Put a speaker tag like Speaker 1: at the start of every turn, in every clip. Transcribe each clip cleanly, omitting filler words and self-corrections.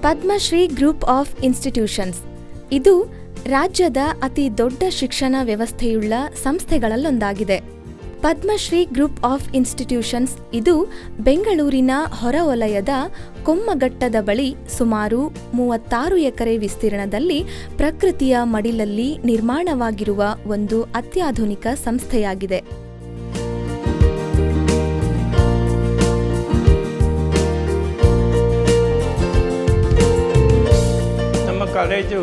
Speaker 1: Padmashri group of institutions ಇದು ರಾಜ್ಯದ ಅತಿ ದೊಡ್ಡ ಶಿಕ್ಷಣ ವ್ಯವಸ್ಥೆಯುಳ್ಳ ಸಂಸ್ಥೆಗಳಲ್ಲೊಂದಾಗಿದೆ. ಪದ್ಮಶ್ರೀ ಗ್ರೂಪ್ ಆಫ್ ಇನ್ಸ್ಟಿಟ್ಯೂಷನ್ಸ್ ಇದು ಬೆಂಗಳೂರಿನ ಹೊರವಲಯದ ಕೊಮ್ಮಘಟ್ಟದ ಬಳಿ ಸುಮಾರು 36 ಎಕರೆ ವಿಸ್ತೀರ್ಣದಲ್ಲಿ ಪ್ರಕೃತಿಯ ಮಡಿಲಲ್ಲಿ ನಿರ್ಮಾಣವಾಗಿರುವ ಒಂದು ಅತ್ಯಾಧುನಿಕ ಸಂಸ್ಥೆಯಾಗಿದೆ.
Speaker 2: ನಮ್ಮ ಕಾಲೇಜು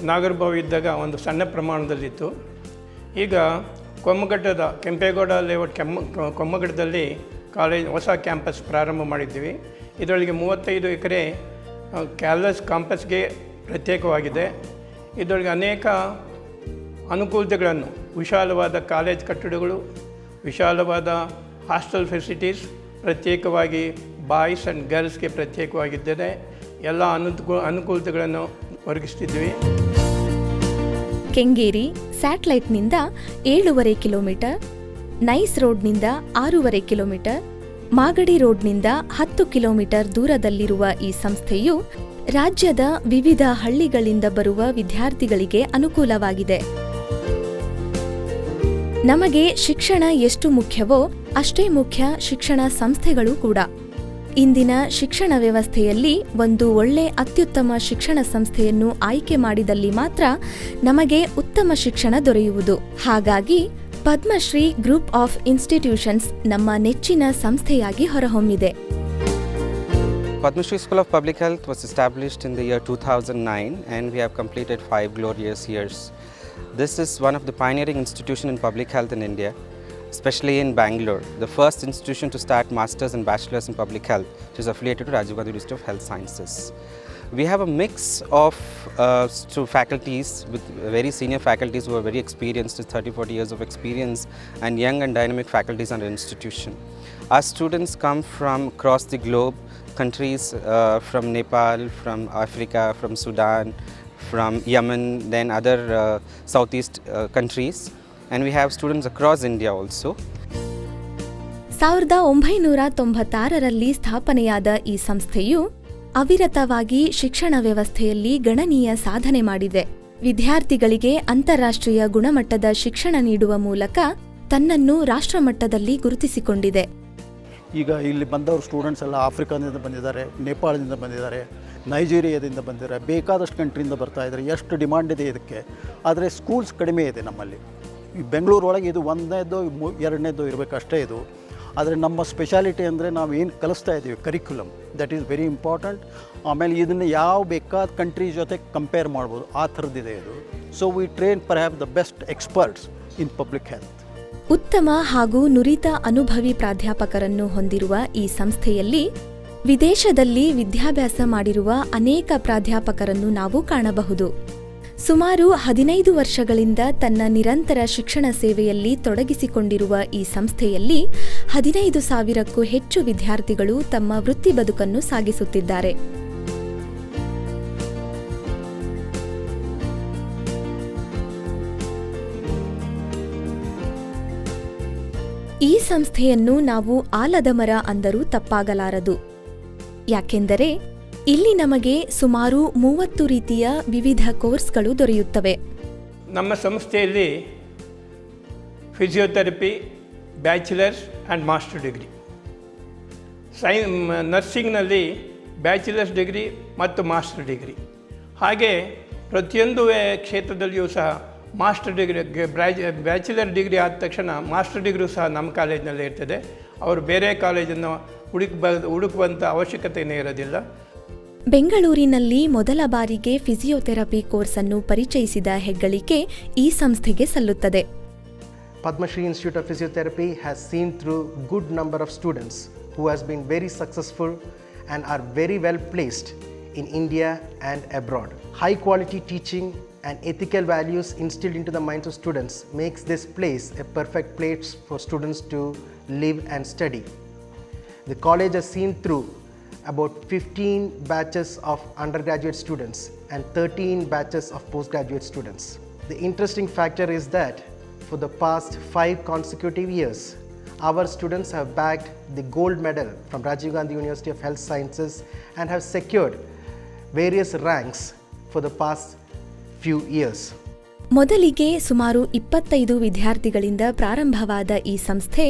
Speaker 2: ನಾಗರಬಾವಿ ಇದ್ದಾಗ ಒಂದು ಸಣ್ಣ ಪ್ರಮಾಣದಲ್ಲಿತ್ತು. ಈಗ ಕೊಮ್ಮಘಟ್ಟದ ಕೆಂಪೇಗೌಡ ಲೇಔಟ್ ಕೊಮ್ಮಘಟ್ಟದಲ್ಲಿ ಹೊಸ ಕ್ಯಾಂಪಸ್ ಪ್ರಾರಂಭ ಮಾಡಿದ್ದೀವಿ. ಇದರೊಳಗೆ 35 ಎಕರೆ ಕ್ಯಾಲಸ್ ಕಾಂಪಸ್ಗೆ ಪ್ರತ್ಯೇಕವಾಗಿದೆ. ಇದರೊಳಗೆ ಅನೇಕ ಅನುಕೂಲತೆಗಳನ್ನು, ವಿಶಾಲವಾದ ಕಾಲೇಜ್ ಕಟ್ಟಡಗಳು, ವಿಶಾಲವಾದ ಹಾಸ್ಟೆಲ್ ಫೆಸಿಲಿಟೀಸ್, ಪ್ರತ್ಯೇಕವಾಗಿ ಬಾಯ್ಸ್ ಆ್ಯಂಡ್ ಗರ್ಲ್ಸ್ಗೆ ಪ್ರತ್ಯೇಕವಾಗಿದ್ದರೆ ಎಲ್ಲ ಅನುಕೂಲತೆಗಳನ್ನು ಒದಗಿಸ್ತಿದ್ವಿ.
Speaker 1: ಕೆಂಗೇರಿ ಸ್ಯಾಟಲೈಟ್ನಿಂದ 7.5 ಕಿಲೋಮೀಟರ್, ನೈಸ್ ರೋಡ್ನಿಂದ 6.5 ಕಿಲೋಮೀಟರ್, ಮಾಗಡಿ ರೋಡ್ನಿಂದ 10 ಕಿಲೋಮೀಟರ್ ದೂರದಲ್ಲಿರುವ ಈ ಸಂಸ್ಥೆಯು ರಾಜ್ಯದ ವಿವಿಧ ಹಳ್ಳಿಗಳಿಂದ ಬರುವ ವಿದ್ಯಾರ್ಥಿಗಳಿಗೆ ಅನುಕೂಲವಾಗಿದೆ. ನಮಗೆ ಶಿಕ್ಷಣ ಎಷ್ಟು ಮುಖ್ಯವೋ ಅಷ್ಟೇ ಮುಖ್ಯ ಶಿಕ್ಷಣ ಸಂಸ್ಥೆಗಳು ಕೂಡ. ಇಂದಿನ ಶಿಕ್ಷಣ ವ್ಯವಸ್ಥೆಯಲ್ಲಿ ಒಂದು ಒಳ್ಳೆ ಅತ್ಯುತ್ತಮ ಶಿಕ್ಷಣ ಸಂಸ್ಥೆಯನ್ನು ಆಯ್ಕೆ ಮಾಡಿದಲ್ಲಿ ಮಾತ್ರ ನಮಗೆ ಉತ್ತಮ ಶಿಕ್ಷಣ ದೊರೆಯುವುದು. ಹಾಗಾಗಿ ಪದ್ಮಶ್ರೀ ಗ್ರೂಪ್ ಆಫ್ ಇನ್ಸ್ಟಿಟ್ಯೂಷನ್ಸ್ ನಮ್ಮ ನೆಚ್ಚಿನ ಸಂಸ್ಥೆಯಾಗಿ ಹೊರಹೊಮ್ಮಿದೆ.
Speaker 3: Padmashri School of Public Health was established in the year 2009 and we have completed 5 glorious years. This is one of the pioneering institutions in public health in India, especially in Bangalore, the first institution to start masters and bachelors in public health, which is affiliated to Rajiv Gandhi University of Health Sciences. We have a mix of faculties with very senior faculties who are very experienced, with 30-40 years of experience, and young and dynamic faculties in our institution. Our students come from across the globe, countries from Nepal, from Africa, from Sudan, from Yemen, then other Southeast countries. And we have students across India also.
Speaker 1: 1996ರಲ್ಲಿ ಸ್ಥಾಪನೆಯಾದ ಈ ಸಂಸ್ಥೆಯು ಅವಿರತವಾಗಿ ಶಿಕ್ಷಣ ವ್ಯವಸ್ಥೆಯಲ್ಲಿ ಗಣನೀಯ ಸಾಧನೆ ಮಾಡಿದೆ. ವಿದ್ಯಾರ್ಥಿಗಳಿಗೆ ಅಂತಾರಾಷ್ಟ್ರೀಯ ಗುಣಮಟ್ಟದ ಶಿಕ್ಷಣ ನೀಡುವ ಮೂಲಕ ತನ್ನನ್ನು ರಾಷ್ಟ್ರಮಟ್ಟದಲ್ಲಿ ಗುರುತಿಸಿಕೊಂಡಿದೆ.
Speaker 4: ಈಗ ಇಲ್ಲಿ ಬಂದವರು ಸ್ಟೂಡೆಂಟ್ಸ್ ಎಲ್ಲ ಆಫ್ರಿಕಾದಿಂದ ಬಂದಿದ್ದಾರೆ, ನೇಪಾಳದಿಂದ ಬಂದಿದ್ದಾರೆ, ನೈಜೀರಿಯಾದಿಂದ ಬಂದಿದ್ದಾರೆ, ಬೇಕಾದಷ್ಟು ಕಂಟ್ರಿಯಿಂದ ಬರ್ತಾ ಇದ್ದಾರೆ. ಎಷ್ಟು ಡಿಮಾಂಡ್ ಇದೆ ಇದಕ್ಕೆ. ಆದರೆ ಸ್ಕೂಲ್ಸ್ ಕಡಿಮೆ ಇದೆ ನಮ್ಮಲ್ಲಿ. ಈ ಬೆಂಗಳೂರೊಳಗೆ ಇದು 1ನೇದೋ 2ನೇದೋ ಇರಬೇಕಷ್ಟೇ ಇದು. ಆದರೆ ನಮ್ಮ ಸ್ಪೆಷಾಲಿಟಿ ಅಂದರೆ ನಾವು ಏನು ಕಲಿಸ್ತಾ ಇದ್ದೀವಿ, curriculum, that is very important. ಆಮೇಲೆ ಇದನ್ನು ಯಾವ ಬೇಕಾದ ಕಂಟ್ರಿ ಜೊತೆ ಕಂಪೇರ್ ಮಾಡ್ಬೋದು, ಆ ಥರದ್ದಿದೆ ಇದು. So we train perhaps the best experts in public health.
Speaker 1: ಉತ್ತಮ ಹಾಗೂ ನುರಿತ ಅನುಭವಿ ಪ್ರಾಧ್ಯಾಪಕರನ್ನು ಹೊಂದಿರುವ ಈ ಸಂಸ್ಥೆಯಲ್ಲಿ ವಿದೇಶದಲ್ಲಿ ವಿದ್ಯಾಭ್ಯಾಸ ಮಾಡಿರುವ ಅನೇಕ ಪ್ರಾಧ್ಯಾಪಕರನ್ನು ನಾವು ಕಾಣಬಹುದು. ಸುಮಾರು 15 ವರ್ಷಗಳಿಂದ ತನ್ನ ನಿರಂತರ ಶಿಕ್ಷಣ ಸೇವೆಯಲ್ಲಿ ತೊಡಗಿಸಿಕೊಂಡಿರುವ ಈ ಸಂಸ್ಥೆಯಲ್ಲಿ 15,000ಕ್ಕೂ ಹೆಚ್ಚು ವಿದ್ಯಾರ್ಥಿಗಳು ತಮ್ಮ ವೃತ್ತಿ ಬದುಕನ್ನು ಸಾಗಿಸುತ್ತಿದ್ದಾರೆ. ಈ ಸಂಸ್ಥೆಯನ್ನು ನಾವು ಆಲದ ಮರ ಅಂದರೂ ತಪ್ಪಾಗಲಾರದು. ಯಾಕೆಂದರೆ ಇಲ್ಲಿ ನಮಗೆ ಸುಮಾರು 30 ರೀತಿಯ ವಿವಿಧ ಕೋರ್ಸ್ಗಳು ದೊರೆಯುತ್ತವೆ.
Speaker 2: ನಮ್ಮ ಸಂಸ್ಥೆಯಲ್ಲಿ physiotherapy, bachelors and master degree, ನರ್ಸಿಂಗ್ನಲ್ಲಿ ಬ್ಯಾಚುಲರ್ಸ್ ಡಿಗ್ರಿ ಮತ್ತು ಮಾಸ್ಟರ್ ಡಿಗ್ರಿ, ಹಾಗೆ ಪ್ರತಿಯೊಂದು ಕ್ಷೇತ್ರದಲ್ಲಿಯೂ ಸಹ ಮಾಸ್ಟರ್ ಡಿಗ್ರಿ, ಬ್ಯಾಚುಲರ್ ಡಿಗ್ರಿ ಆದ ತಕ್ಷಣ ಮಾಸ್ಟರ್ ಡಿಗ್ರಿ ಸಹ ನಮ್ಮ ಕಾಲೇಜಿನಲ್ಲೇ ಇರ್ತದೆ. ಅವರು ಬೇರೆ ಕಾಲೇಜನ್ನು ಹುಡುಕುವಂಥ ಅವಶ್ಯಕತೆಯೇ ಇರೋದಿಲ್ಲ.
Speaker 1: ಬೆಂಗಳೂರಿನಲ್ಲಿ ಮೊದಲ ಬಾರಿಗೆ ಫಿಸಿಯೋಥೆರಪಿ ಕೋರ್ಸ್ ಅನ್ನು ಪರಿಚಯಿಸಿದ ಹೆಗ್ಗಳಿಕೆ ಈ ಸಂಸ್ಥೆಗೆ ಸಲ್ಲುತ್ತದೆ.
Speaker 5: Padmashri Institute of Physiotherapy has seen through good number of students who has been very successful and are very well placed in India and abroad. High quality teaching and ethical values instilled into the minds of students makes this place a perfect place for students to live and study. The college has seen through about 15 batches of undergraduate students and 13 batches of postgraduate students. The interesting factor is that for the past 5 consecutive years, our students have bagged the gold medal from Rajiv Gandhi University of Health Sciences and have secured various ranks for the past few years.
Speaker 1: ಮೊದಲಿಗೆ ಸುಮಾರು 25 ವಿದ್ಯಾರ್ಥಿಗಳಿಂದ ಪ್ರಾರಂಭವಾದ ಈ ಸಂಸ್ಥೆ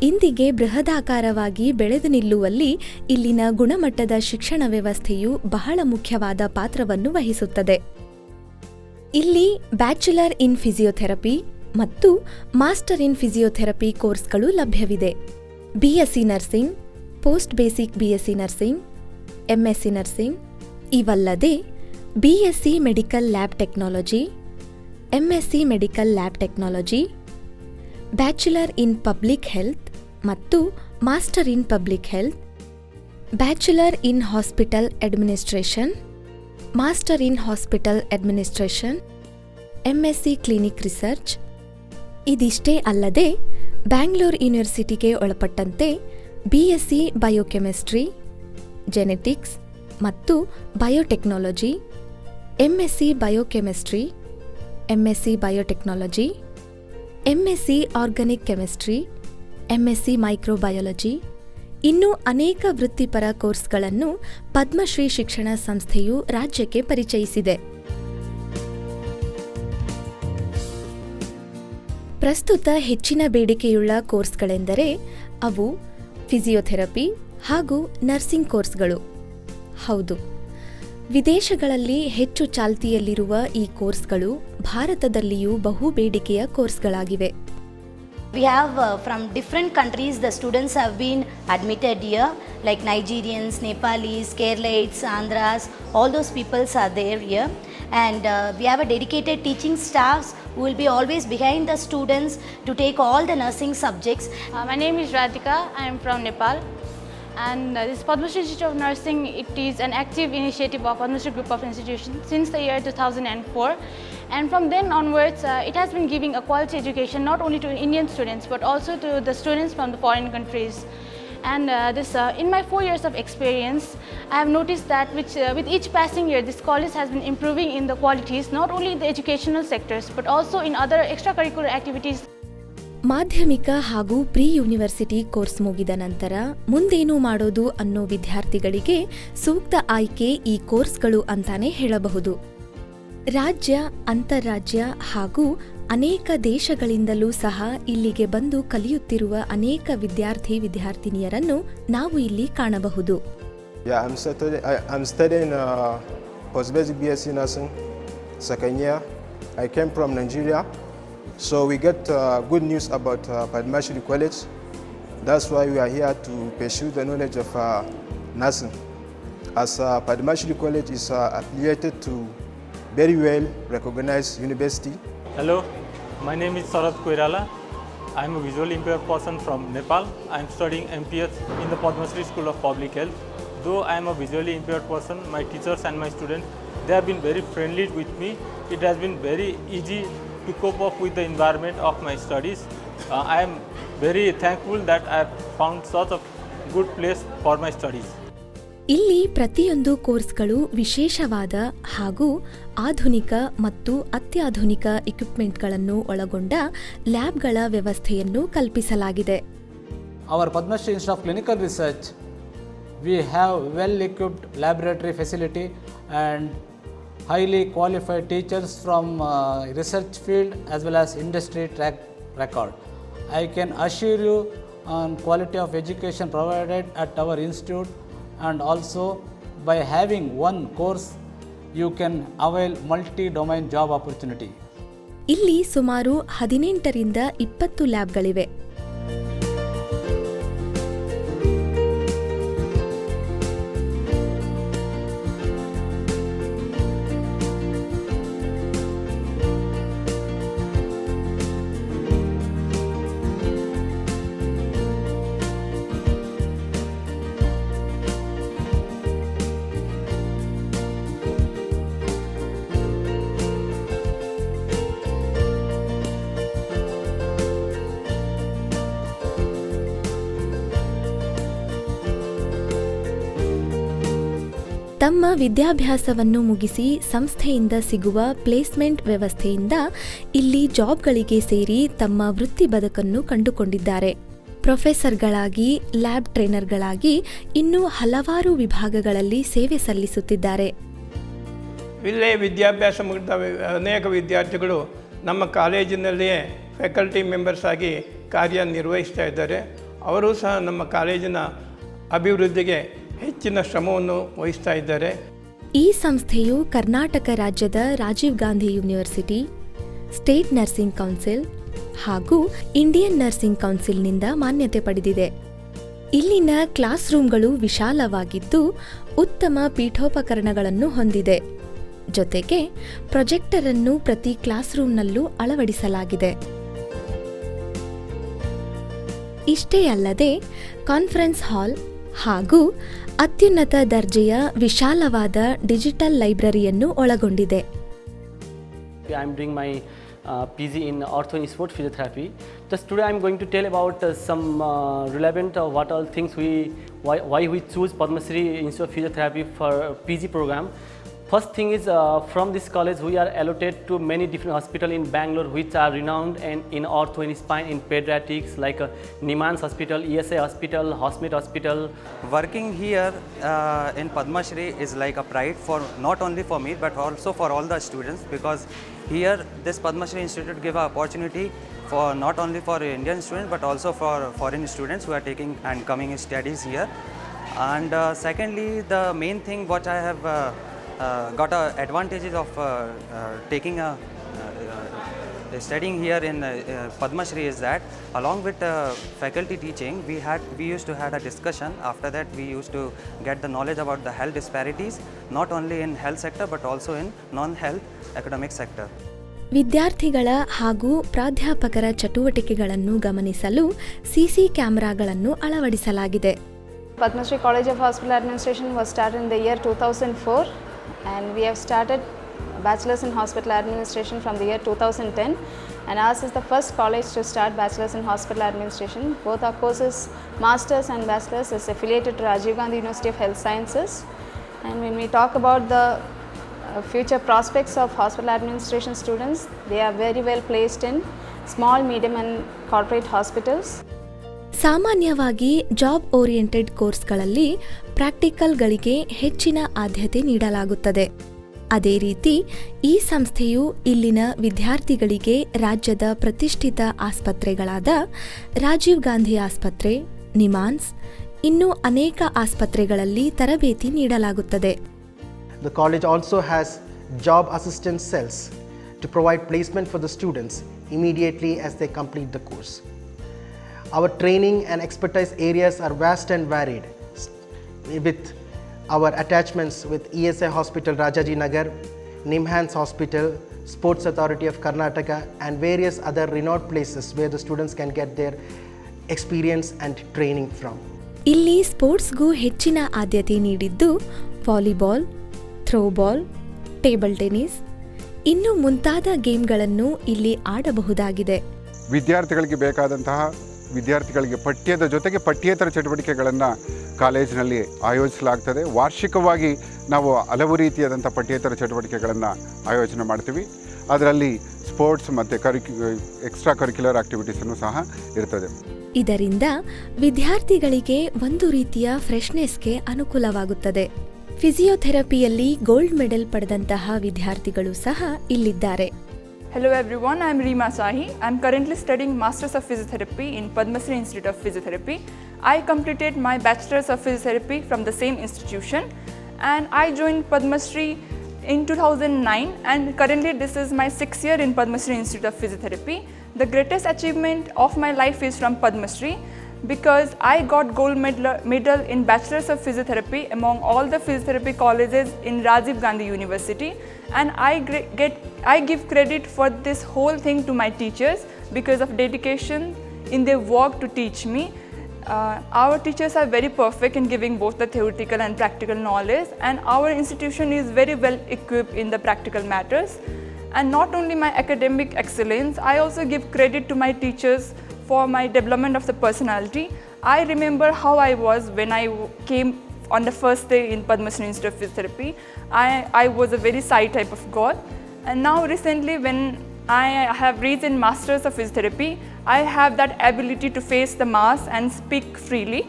Speaker 1: ಇಂದಿಗೆ ಬೃಹದಾಕಾರವಾಗಿ ಬೆಳೆದು ನಿಲ್ಲುವಲ್ಲಿ ಇಲ್ಲಿನ ಗುಣಮಟ್ಟದ ಶಿಕ್ಷಣ ವ್ಯವಸ್ಥೆಯು ಬಹಳ ಮುಖ್ಯವಾದ ಪಾತ್ರವನ್ನು ವಹಿಸುತ್ತದೆ. ಇಲ್ಲಿ ಬ್ಯಾಚುಲರ್ ಇನ್ ಫಿಸಿಯೋಥೆರಪಿ ಮತ್ತು ಮಾಸ್ಟರ್ ಇನ್ ಫಿಸಿಯೋಥೆರಪಿ ಕೋರ್ಸ್ಗಳು ಲಭ್ಯವಿದೆ. BSc nursing, post basic BSc nursing, MSc nursing ಇವಲ್ಲದೆ BSc medical lab technology, MSc medical lab technology, bachelor in public health ಮತ್ತು master in public health, bachelor in hospital administration, master in hospital administration, MSc clinic research. ಇದಿಷ್ಟೇ ಅಲ್ಲದೆ ಬ್ಯಾಂಗ್ಳೂರ್ ಯೂನಿವರ್ಸಿಟಿಗೆ ಒಳಪಟ್ಟಂತೆ BSc biochemistry, genetics ಮತ್ತು biotechnology, MSc biochemistry, MSc biotechnology, MSc organic chemistry, MSc microbiology ಇನ್ನೂ ಅನೇಕ ವೃತ್ತಿಪರ ಕೋರ್ಸ್ಗಳನ್ನು ಪದ್ಮಶ್ರೀ ಶಿಕ್ಷಣ ಸಂಸ್ಥೆಯು ರಾಜ್ಯಕ್ಕೆ ಪರಿಚಯಿಸಿದೆ. ಪ್ರಸ್ತುತ ಹೆಚ್ಚಿನ ಬೇಡಿಕೆಯುಳ್ಳ ಕೋರ್ಸ್ಗಳೆಂದರೆ ಅವು ಫಿಸಿಯೋಥೆರಪಿ ಹಾಗೂ ನರ್ಸಿಂಗ್ ಕೋರ್ಸ್ಗಳು. ಹೌದು, ವಿದೇಶಗಳಲ್ಲಿ ಹೆಚ್ಚು ಚಾಲ್ತಿಯಲ್ಲಿರುವ ಈ ಕೋರ್ಸ್ಗಳು ಭಾರತದಲ್ಲಿಯೂ ಬಹು ಬೇಡಿಕೆಯ ಕೋರ್ಸ್ಗಳಾಗಿವೆ.
Speaker 6: We have from different countries the students have been admitted here, like Nigerians, Nepalis, Keralites, Andhras, all those peoples are there here. And we have a dedicated teaching staffs who will be always behind the students to take all the nursing subjects.
Speaker 7: My name is Radhika. I am from Nepal. And this Padma Shri Institute of Nursing, it is an active initiative of Padma Shri Group of Institutions since the year 2004. And from then onwards, it has been giving a quality education not only to Indian students but also to the students from the foreign countries. And in my 4 years of experience, I have noticed that with each passing year, this college has been improving in the qualities, not only in the educational sectors but also in other extracurricular activities.
Speaker 1: ಮಾಧ್ಯಮಿಕ ಹಾಗೂ pre university course ಮುಗಿದ ನಂತರ ಮುಂದೇನು ಮಾಡೋದು ಅನ್ನೋ ವಿದ್ಯಾರ್ಥಿಗಳಿಗೆ ಸೂಕ್ತ ಆಯ್ಕೆ ಈ ಕೋರ್ಸ್ಗಳು ಅಂತಾನೆ ಹೇಳಬಹುದು. ರಾಜ್ಯ, ಅಂತಾರಾಜ್ಯ ಹಾಗೂ ಅನೇಕ ದೇಶಗಳಿಂದಲೂ ಸಹ ಇಲ್ಲಿಗೆ ಬಂದು ಕಲಿಯುತ್ತಿರುವ ಅನೇಕ ವಿದ್ಯಾರ್ಥಿನಿಯರನ್ನು ನಾವು ಇಲ್ಲಿ ಕಾಣಬಹುದು.
Speaker 8: I'm studying post-basic BSc nursing, second year. I came from Nigeria. So we get good news about Padma Shri College. That's why we are here to pursue the knowledge of nursing. As Padma Shri College is affiliated to very well recognized university.
Speaker 9: Hello, my name is Sarat Koirala. I am a visually impaired person from Nepal. I am studying MPH in the Padma Shri School of Public Health. Though I am a visually impaired person, my teachers and my students, they have been very friendly with me. It has been very easy to cope up with the environment of my studies. I am very thankful that I have found such a good place for my studies.
Speaker 1: ಇಲ್ಲಿ ಪ್ರತಿಯೊಂದು ಕೋರ್ಸ್ಗಳು ವಿಶೇಷವಾದ ಹಾಗೂ ಆಧುನಿಕ ಮತ್ತು ಅತ್ಯಾಧುನಿಕ ಇಕ್ವಿಪ್ಮೆಂಟ್ಗಳನ್ನು ಒಳಗೊಂಡ ಲ್ಯಾಬ್ಗಳ ವ್ಯವಸ್ಥೆಯನ್ನು ಕಲ್ಪಿಸಲಾಗಿದೆ.
Speaker 10: Our Padma Shri Institute of Clinical Research, we have well-equipped laboratory facility and highly qualified teachers from research field as well as industry track record. I can assure you on quality of education provided at our institute, and also by having one course you can avail multi-domain job opportunity.
Speaker 1: ಇಲ್ಲಿ ಸುಮಾರು 18ರಿಂದ 20 ಲ್ಯಾಬ್ಗಳಿವೆ. ತಮ್ಮ ವಿದ್ಯಾಭ್ಯಾಸವನ್ನು ಮುಗಿಸಿ ಸಂಸ್ಥೆಯಿಂದ ಸಿಗುವ placement ವ್ಯವಸ್ಥೆಯಿಂದ ಇಲ್ಲಿ ಜಾಬ್ಗಳಿಗೆ ಸೇರಿ ತಮ್ಮ ವೃತ್ತಿ ಬದುಕನ್ನು ಕಂಡುಕೊಂಡಿದ್ದಾರೆ. ಪ್ರೊಫೆಸರ್ಗಳಾಗಿ, ಲ್ಯಾಬ್ ಟ್ರೈನರ್ಗಳಾಗಿ ಇನ್ನೂ ಹಲವಾರು ವಿಭಾಗಗಳಲ್ಲಿ ಸೇವೆ ಸಲ್ಲಿಸುತ್ತಿದ್ದಾರೆ.
Speaker 2: ಇಲ್ಲೇ ವಿದ್ಯಾಭ್ಯಾಸ ಮುಗಿದ ಅನೇಕ ವಿದ್ಯಾರ್ಥಿಗಳು ನಮ್ಮ ಕಾಲೇಜಿನಲ್ಲಿಯೇ ಫ್ಯಾಕಲ್ಟಿ ಮೆಂಬರ್ಸ್ ಆಗಿ ಕಾರ್ಯನಿರ್ವಹಿಸ್ತಾ ಇದ್ದಾರೆ. ಅವರು ಸಹ ನಮ್ಮ ಕಾಲೇಜಿನ ಅಭಿವೃದ್ಧಿಗೆ ಹೆಚ್ಚಿನ ಶ್ರಮವನ್ನು ವಹಿಸ್ತಾ ಇದ್ದಾರೆ.
Speaker 1: ಈ ಸಂಸ್ಥೆಯು ಕರ್ನಾಟಕ ರಾಜ್ಯದ Rajiv Gandhi university, state nursing council ಹಾಗೂ ಇಂಡಿಯನ್ ನರ್ಸಿಂಗ್ ಕೌನ್ಸಿಲ್ನಿಂದ ಮಾನ್ಯತೆ ಪಡೆದಿದೆ. ಇಲ್ಲಿನ ಕ್ಲಾಸ್ ರೂಮ್ಗಳು ವಿಶಾಲವಾಗಿದ್ದು ಉತ್ತಮ ಪೀಠೋಪಕರಣಗಳನ್ನು ಹೊಂದಿದೆ. ಜೊತೆಗೆ ಪ್ರೊಜೆಕ್ಟರ್ ಅನ್ನು ಪ್ರತಿ ಕ್ಲಾಸ್ ರೂಮ್ನಲ್ಲೂ ಅಳವಡಿಸಲಾಗಿದೆ. ಇಷ್ಟೇ ಅಲ್ಲದೆ ಕಾನ್ಫರೆನ್ಸ್ ಹಾಲ್ ಹಾಗೂ ಅತ್ಯುನ್ನತ ದರ್ಜೆಯ ವಿಶಾಲವಾದ ಡಿಜಿಟಲ್ ಲೈಬ್ರರಿಯನ್ನು ಒಳಗೊಂಡಿದೆ.
Speaker 11: I am doing my PG in Ortho and Sport Physiotherapy. Just today I am going to tell about some relevant what all things why we choose Padma Shri Institute of Physiotherapy for PG program. First thing is from this college we are allotted to many different hospitals in Bangalore which are renowned and in ortho and spine, in pediatrics like Nimans Hospital, ESI Hospital, Hosmet Hospital.
Speaker 3: Working here in Padma Shri is like a pride for not only for me but also for all the students, because here this Padma Shri Institute give an opportunity for not only for Indian students but also for foreign students who are taking and coming studies here. And secondly, the main thing what I have got advantages of taking studying here in Padma Shri is that along with faculty teaching we used to have a discussion. After that we used to get the knowledge about the health disparities not only in health sector but also in non-health academic sector.
Speaker 1: ವಿದ್ಯಾರ್ಥಿಗಳ ಹಾಗೂ ಪ್ರಾಧ್ಯಾಪಕರ ಚಟುವಟಿಕೆಗಳನ್ನು ಗಮನಿಸಲು CC ಕ್ಯಾಮೆರಾಗಳನ್ನು ಅಳವಡಿಸಲಾಗಿದೆ.
Speaker 7: Padma Shri College of Hospital Administration was started in the year 2004 and we have started Bachelor's in Hospital Administration from the year 2010, and ours is the first college to start Bachelor's in Hospital Administration. Both our courses, Masters and Bachelor's, is affiliated to Rajiv Gandhi University of Health Sciences. And when we talk about the future prospects of hospital administration students, they are very well placed in small, medium and corporate hospitals.
Speaker 1: ಸಾಮಾನ್ಯವಾಗಿ job oriented ಕೋರ್ಸ್ಗಳಲ್ಲಿ ಪ್ರಾಕ್ಟಿಕಲ್ಗಳಿಗೆ ಹೆಚ್ಚಿನ ಆದ್ಯತೆ ನೀಡಲಾಗುತ್ತದೆ. ಅದೇ ರೀತಿ ಈ ಸಂಸ್ಥೆಯು ಇಲ್ಲಿನ ವಿದ್ಯಾರ್ಥಿಗಳಿಗೆ ರಾಜ್ಯದ ಪ್ರತಿಷ್ಠಿತ ಆಸ್ಪತ್ರೆಗಳಾದ ರಾಜೀವ್ ಗಾಂಧಿ ಆಸ್ಪತ್ರೆ, ನಿಮಾನ್ಸ್, ಇನ್ನೂ ಅನೇಕ ಆಸ್ಪತ್ರೆಗಳಲ್ಲಿ ತರಬೇತಿ ನೀಡಲಾಗುತ್ತದೆ.
Speaker 5: The college also has job assistance cells to provide placement for the students immediately as they complete the course. Our training and expertise areas are vast and varied, with our attachments with ESI Hospital Rajaji Nagar, Nimhans Hospital, Sports Authority of Karnataka and various other renowned places where the students can get their experience and training from.
Speaker 1: ಇಲ್ಲಿ ಸ್ಪೋರ್ಟ್ಸ್ಗೂ ಹೆಚ್ಚಿನ ಆದ್ಯತೆ ನೀಡಿದ್ದು volleyball, throwball, table tennis, ಇನ್ನೂ ಮುಂತಾದ ಗೇಮ್ಗಳನ್ನು ಇಲ್ಲಿ ಆಡಬಹುದಾಗಿದೆ.
Speaker 12: ವಿದ್ಯಾರ್ಥಿಗಳಿಗೆ ಬೇಕಾದಂತಹ ವಿದ್ಯಾರ್ಥಿಗಳಿಗೆ ಪಠ್ಯದ ಜೊತೆಗೆ ಪಠ್ಯೇತರ ಚಟುವಟಿಕೆಗಳನ್ನು ಕಾಲೇಜಿನಲ್ಲಿ ಆಯೋಜಿಸಲಾಗ್ತದೆ. ವಾರ್ಷಿಕವಾಗಿ ನಾವು ಹಲವು ರೀತಿಯಾದಂಥ ಪಠ್ಯೇತರ ಚಟುವಟಿಕೆಗಳನ್ನು ಆಯೋಜನೆ ಮಾಡ್ತೀವಿ. ಅದರಲ್ಲಿ ಸ್ಪೋರ್ಟ್ಸ್ ಮತ್ತು ಎಕ್ಸ್ಟ್ರಾ ಕರಿಕ್ಯುಲರ್ ಆಕ್ಟಿವಿಟೀಸನ್ನು ಸಹ ಇರ್ತದೆ.
Speaker 1: ಇದರಿಂದ ವಿದ್ಯಾರ್ಥಿಗಳಿಗೆ ಒಂದು ರೀತಿಯ ಫ್ರೆಶ್ನೆಸ್ಗೆ ಅನುಕೂಲವಾಗುತ್ತದೆ. ಫಿಸಿಯೋಥೆರಪಿಯಲ್ಲಿ ಗೋಲ್ಡ್ ಮೆಡಲ್ ಪಡೆದಂತಹ ವಿದ್ಯಾರ್ಥಿಗಳು ಸಹ ಇಲ್ಲಿದ್ದಾರೆ.
Speaker 13: Hello everyone, I am Reema Sahi. I am currently studying Masters of Physiotherapy in Padma Shri Institute of Physiotherapy. I completed my Bachelor's of Physiotherapy from the same institution and I joined Padma Shri in 2009 and currently this is my 6th year in Padma Shri Institute of Physiotherapy. The greatest achievement of my life is from Padma Shri because I got gold medal in Bachelor's of Physiotherapy among all the physiotherapy colleges in Rajiv Gandhi University, and I give credit for this whole thing to my teachers because of dedication in their work to teach me. Our teachers are very perfect in giving both the theoretical and practical knowledge, and our institution is very well equipped in the practical matters. And not only my academic excellence, I also give credit to my teachers for my development of the personality. I remember how I was when I came on the first day in Padma Shri Institute of Physiotherapy. I was a very shy type of girl, and now recently when I have reached in Masters of Physiotherapy, I have that ability to face the mass and speak freely.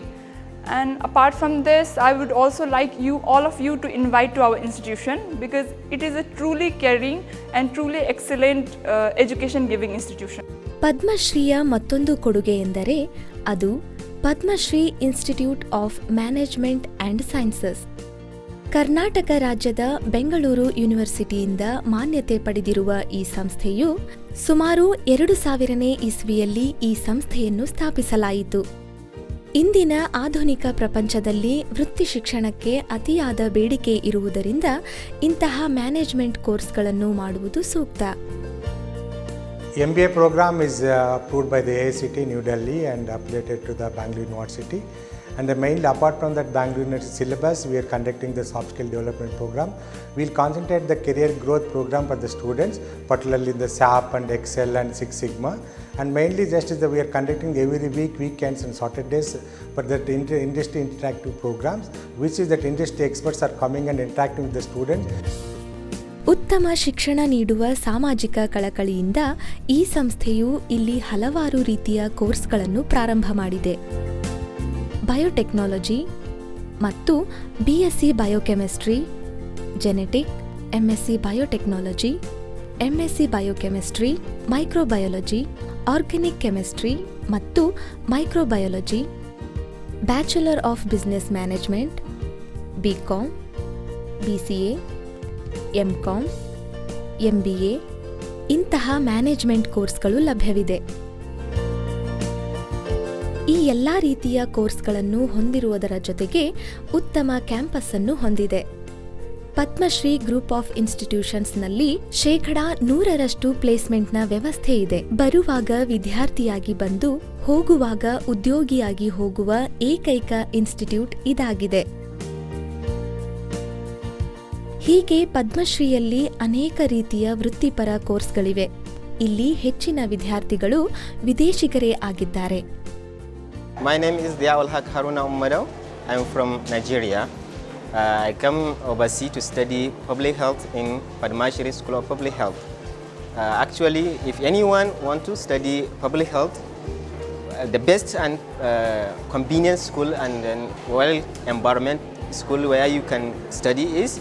Speaker 13: And apart from this, I would also like you, all of you, to invite to our institution because it is a truly caring and truly excellent education giving institution.
Speaker 1: ಪದ್ಮಶ್ರೀಯ ಮತ್ತೊಂದು ಕೊಡುಗೆ ಎಂದರೆ ಅದು Padmashree institute of management and sciences. Karnataka ರಾಜ್ಯದ ಬೆಂಗಳೂರು ಯೂನಿವರ್ಸಿಟಿಯಿಂದ ಮಾನ್ಯತೆ ಪಡೆದಿರುವ ಈ ಸಂಸ್ಥೆಯು ಸುಮಾರು 2000ನೇ ಇಸ್ವಿಯಲ್ಲಿ ಈ ಸಂಸ್ಥೆಯನ್ನು ಸ್ಥಾಪಿಸಲಾಯಿತು. ಇಂದಿನ ಆಧುನಿಕ ಪ್ರಪಂಚದಲ್ಲಿ ವೃತ್ತಿ ಶಿಕ್ಷಣಕ್ಕೆ ಅತಿಯಾದ ಬೇಡಿಕೆ ಇರುವುದರಿಂದ ಇಂತಹ ಮ್ಯಾನೇಜ್ಮೆಂಟ್ ಕೋರ್ಸ್ಗಳನ್ನು ಮಾಡುವುದು ಸೂಕ್ತ.
Speaker 14: MBA program is approved by the AICT New Delhi and affiliated to the Bangalore University. And mainly apart from that Bangalore University syllabus, we are conducting the soft skill development program. We will concentrate the career growth program for the students, particularly in the SAP and Excel and Six Sigma. And mainly just is that we are conducting every week, weekends and Saturdays for the industry interactive programs, which is that industry experts are coming and interacting with the students.
Speaker 1: ಉತ್ತಮ ಶಿಕ್ಷಣ ನೀಡುವ ಸಾಮಾಜಿಕ ಕಳಕಳಿಯಿಂದ ಈ ಸಂಸ್ಥೆಯು ಇಲ್ಲಿ ಹಲವಾರು ರೀತಿಯ ಕೋರ್ಸ್ಗಳನ್ನು ಪ್ರಾರಂಭ ಮಾಡಿದೆ. ಬಯೋಟೆಕ್ನಾಲಜಿ ಮತ್ತು BSc biochemistry, genetic, MSc biotechnology, MSc biochemistry, microbiology, organic chemistry ಮತ್ತು microbiology, bachelor of business management, BCom, BCA, MCom, MBA ಇಂತಹ ಮ್ಯಾನೇಜ್ಮೆಂಟ್ ಕೋರ್ಸ್ಗಳು ಲಭ್ಯವಿದೆ. ಈ ಎಲ್ಲ ರೀತಿಯ ಕೋರ್ಸ್ಗಳನ್ನು ಹೊಂದಿರುವುದರ ಜೊತೆಗೆ ಉತ್ತಮ ಕ್ಯಾಂಪಸ್ ಅನ್ನು ಹೊಂದಿದೆ. ಪದ್ಮಶ್ರೀ ಗ್ರೂಪ್ ಆಫ್ ಇನ್ಸ್ಟಿಟ್ಯೂಷನ್ಸ್ನಲ್ಲಿ 100% ಪ್ಲೇಸ್ಮೆಂಟ್ನ ವ್ಯವಸ್ಥೆ ಇದೆ. ಬರುವಾಗ ವಿದ್ಯಾರ್ಥಿಯಾಗಿ ಬಂದು ಹೋಗುವಾಗ ಉದ್ಯೋಗಿಯಾಗಿ ಹೋಗುವ ಏಕೈಕ ಇನ್ಸ್ಟಿಟ್ಯೂಟ್ ಇದಾಗಿದೆ. ಹೀಗೆ ಪದ್ಮಶ್ರೀಯಲ್ಲಿ ಅನೇಕ ರೀತಿಯ ವೃತ್ತಿಪರ ಕೋರ್ಸ್ಗಳಿವೆ. ಇಲ್ಲಿ ಹೆಚ್ಚಿನ ವಿದ್ಯಾರ್ಥಿಗಳು ವಿದೇಶಿಗರೇ ಆಗಿದ್ದಾರೆ.
Speaker 15: My name is Diawal Haq Haruna Umarau. I am from Nigeria. I come overseas to study public health in Padmashri School of Public Health. Actually, if anyone want to study public health, the best and convenient school and then well environment school where you can study is